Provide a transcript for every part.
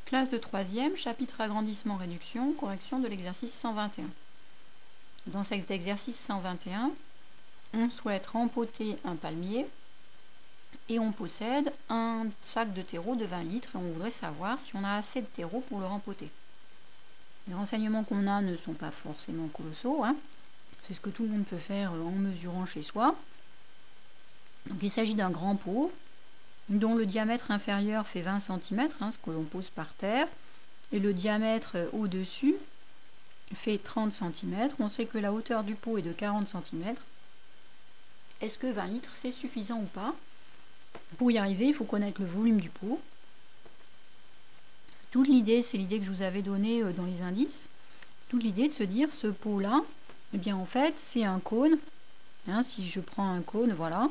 Classe de 3e, chapitre agrandissement-réduction, correction de l'exercice 121. Dans cet exercice 121, on souhaite rempoter un palmier et on possède un sac de terreau de 20 litres et on voudrait savoir si on a assez de terreau pour le rempoter. Les renseignements qu'on a ne sont pas forcément colossaux, hein. C'est ce que tout le monde peut faire en mesurant chez soi. Donc il s'agit d'un grand pot dont le diamètre inférieur fait 20 cm, hein, ce que l'on pose par terre, et le diamètre au-dessus fait 30 cm. On sait que la hauteur du pot est de 40 cm. Est-ce que 20 litres c'est suffisant ou pas? Pour y arriver, il faut connaître le volume du pot. Toute l'idée, c'est l'idée que je vous avais donnée dans les indices. Toute l'idée de se dire, ce pot-là, eh bien en fait, c'est un cône. Hein, si je prends un cône, voilà.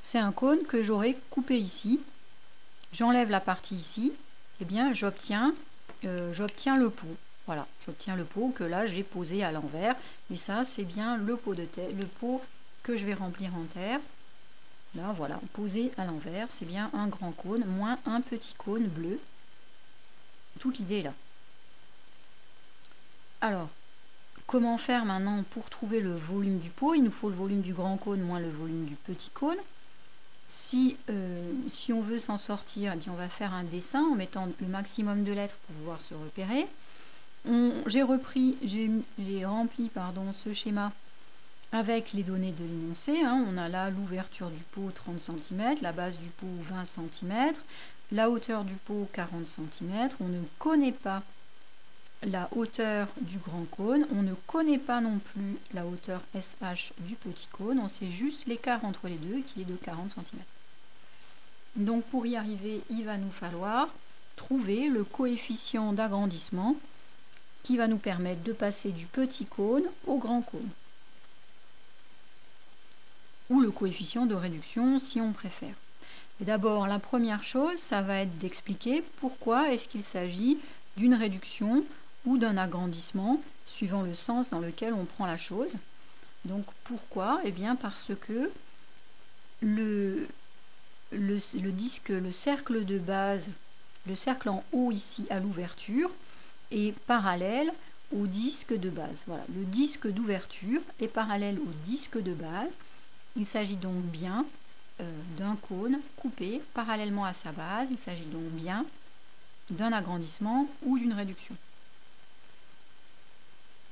C'est un cône que j'aurais coupé ici. J'enlève la partie ici. Eh bien, j'obtiens le pot. Voilà, j'obtiens le pot que là, j'ai posé à l'envers. Et ça, c'est bien le pot de terre, le pot que je vais remplir en terre. Là, voilà, posé à l'envers, c'est bien un grand cône, moins un petit cône bleu. Toute l'idée est là. Alors, comment faire maintenant pour trouver le volume du pot? Il nous faut le volume du grand cône moins le volume du petit cône. Si on veut s'en sortir, eh bien on va faire un dessin en mettant le maximum de lettres pour pouvoir se repérer. J'ai rempli ce schéma avec les données de l'énoncé. Hein. On a là l'ouverture du pot 30 cm, la base du pot 20 cm, la hauteur du pot 40 cm. On ne connaît pas la hauteur du grand cône, on ne connaît pas non plus la hauteur SH du petit cône, on sait juste l'écart entre les deux qui est de 40 cm. Donc pour y arriver, il va nous falloir trouver le coefficient d'agrandissement qui va nous permettre de passer du petit cône au grand cône. Ou le coefficient de réduction si on préfère. Et d'abord, la première chose, ça va être d'expliquer pourquoi est-ce qu'il s'agit d'une réduction ou d'un agrandissement, suivant le sens dans lequel on prend la chose. Donc pourquoi? Eh bien parce que le disque, le cercle de base, le cercle en haut ici à l'ouverture, est parallèle au disque de base. Voilà, le disque d'ouverture est parallèle au disque de base. Il s'agit donc bien d'un cône coupé parallèlement à sa base. Il s'agit donc bien d'un agrandissement ou d'une réduction.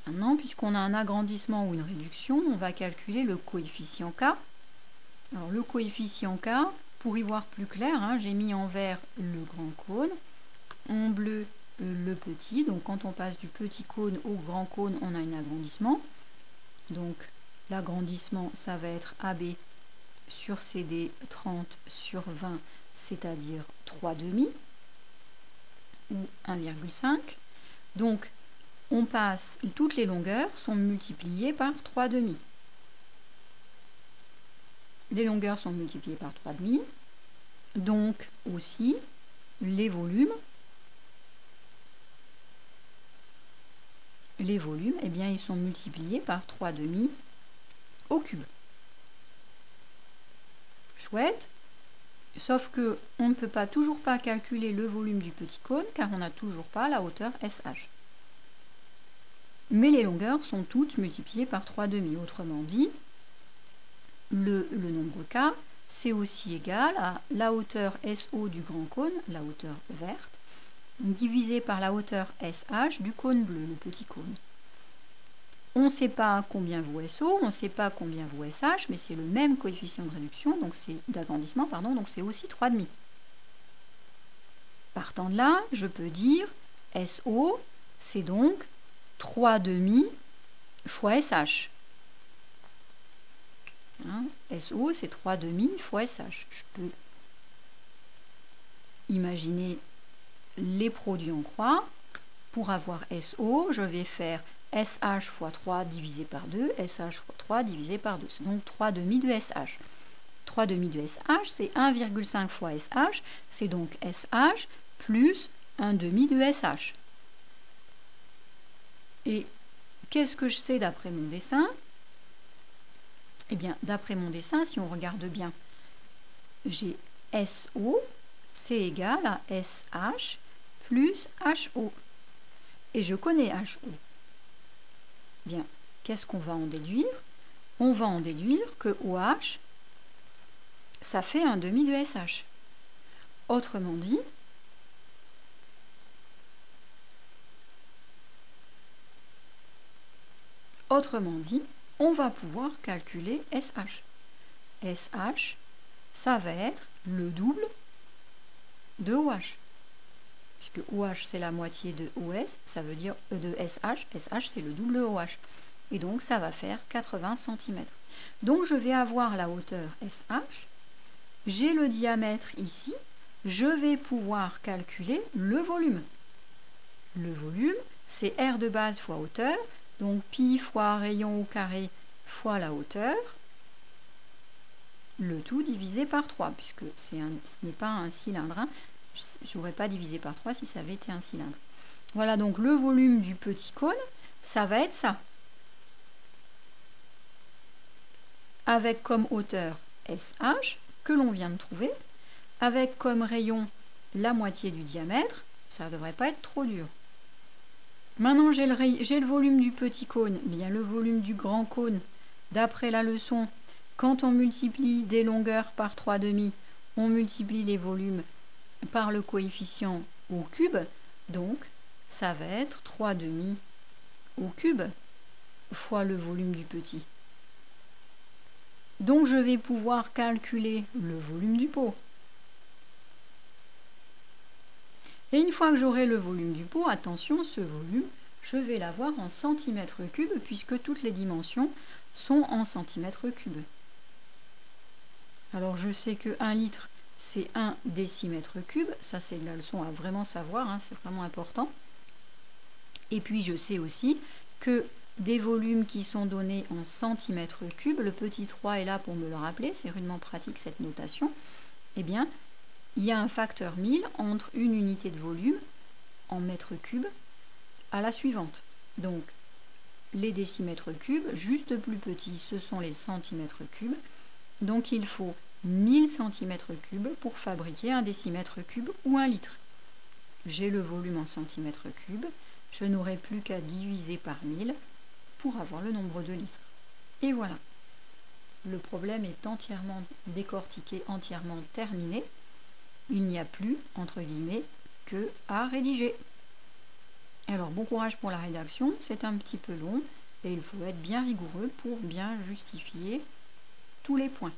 Maintenant, puisqu'on a un agrandissement ou une réduction, on va calculer le coefficient K. Alors le coefficient K, pour y voir plus clair, hein, j'ai mis en vert le grand cône, en bleu le petit. Donc quand on passe du petit cône au grand cône, on a un agrandissement. Donc l'agrandissement, ça va être AB sur CD 30 sur 20, c'est-à-dire 3,5 ou 1,5. Donc on passe, toutes les longueurs sont multipliées par 3,5. Les longueurs sont multipliées par 3,5. Donc aussi les volumes, eh bien ils sont multipliés par 3,5 au cube. Chouette. Sauf que on ne peut toujours pas calculer le volume du petit cône car on n'a toujours pas la hauteur SH. Mais les longueurs sont toutes multipliées par 3,5. Autrement dit, le nombre K, c'est aussi égal à la hauteur SO du grand cône, la hauteur verte, divisé par la hauteur SH du cône bleu, le petit cône. On ne sait pas combien vaut SO, on ne sait pas combien vaut SH, mais c'est le même coefficient de réduction, donc c'est d'agrandissement, pardon, donc c'est aussi 3,5. Partant de là, je peux dire SO, c'est donc 3,5 fois SH. Hein, SO, c'est 3,5 fois SH. Je peux imaginer les produits en croix. Pour avoir SO, je vais faire SH fois 3 divisé par 2, SH fois 3 divisé par 2. C'est donc 3,5 de SH. 3,5 de SH, c'est 1,5 fois SH, c'est donc SH plus 1,5 de SH. Et qu'est-ce que je sais d'après mon dessin? Eh bien, d'après mon dessin, si on regarde bien, j'ai SO, c'est égal à SH plus HO. Et je connais HO. Bien, qu'est-ce qu'on va en déduire? On va en déduire que OH, ça fait un demi de SH. Autrement dit, on va pouvoir calculer SH. SH, ça va être le double de OH. Puisque OH, c'est la moitié de OS, ça veut dire de SH. SH, c'est le double de OH. Et donc, ça va faire 80 cm. Donc, je vais avoir la hauteur SH. J'ai le diamètre ici. Je vais pouvoir calculer le volume. Le volume, c'est R de base fois hauteur. Donc, pi fois rayon au carré fois la hauteur. Le tout divisé par 3, puisque ce n'est pas un cylindre. Hein. Je n'aurais pas divisé par 3 si ça avait été un cylindre. Voilà, donc le volume du petit cône, ça va être ça. Avec comme hauteur SH, que l'on vient de trouver, avec comme rayon la moitié du diamètre, ça ne devrait pas être trop dur. Maintenant, j'ai le volume du petit cône, bien le volume du grand cône, d'après la leçon, quand on multiplie des longueurs par 3/2, on multiplie les volumes par le coefficient au cube, donc ça va être 3/2 au cube fois le volume du petit. Donc je vais pouvoir calculer le volume du pot. Et une fois que j'aurai le volume du pot, attention, ce volume, je vais l'avoir en centimètres cubes puisque toutes les dimensions sont en centimètres cubes. Alors je sais que 1 litre, c'est 1 décimètre cube. Ça, c'est de la leçon à vraiment savoir, hein, c'est vraiment important. Et puis je sais aussi que des volumes qui sont donnés en centimètres cubes, le petit 3 est là pour me le rappeler, c'est rudement pratique cette notation, eh bien, il y a un facteur 1000 entre une unité de volume en mètres cubes à la suivante. Donc, les décimètres cubes, juste plus petits, ce sont les centimètres cubes. Donc, il faut 1000 centimètres cubes pour fabriquer un décimètre cube ou 1 litre. J'ai le volume en centimètres cubes. Je n'aurai plus qu'à diviser par 1000 pour avoir le nombre de litres. Et voilà. Le problème est entièrement décortiqué, entièrement terminé. Il n'y a plus, entre guillemets, que à rédiger. Alors, bon courage pour la rédaction. C'est un petit peu long et il faut être bien rigoureux pour bien justifier tous les points.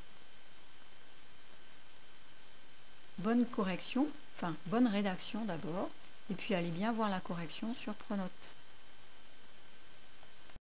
Bonne correction, enfin bonne rédaction d'abord, et puis allez bien voir la correction sur Pronote.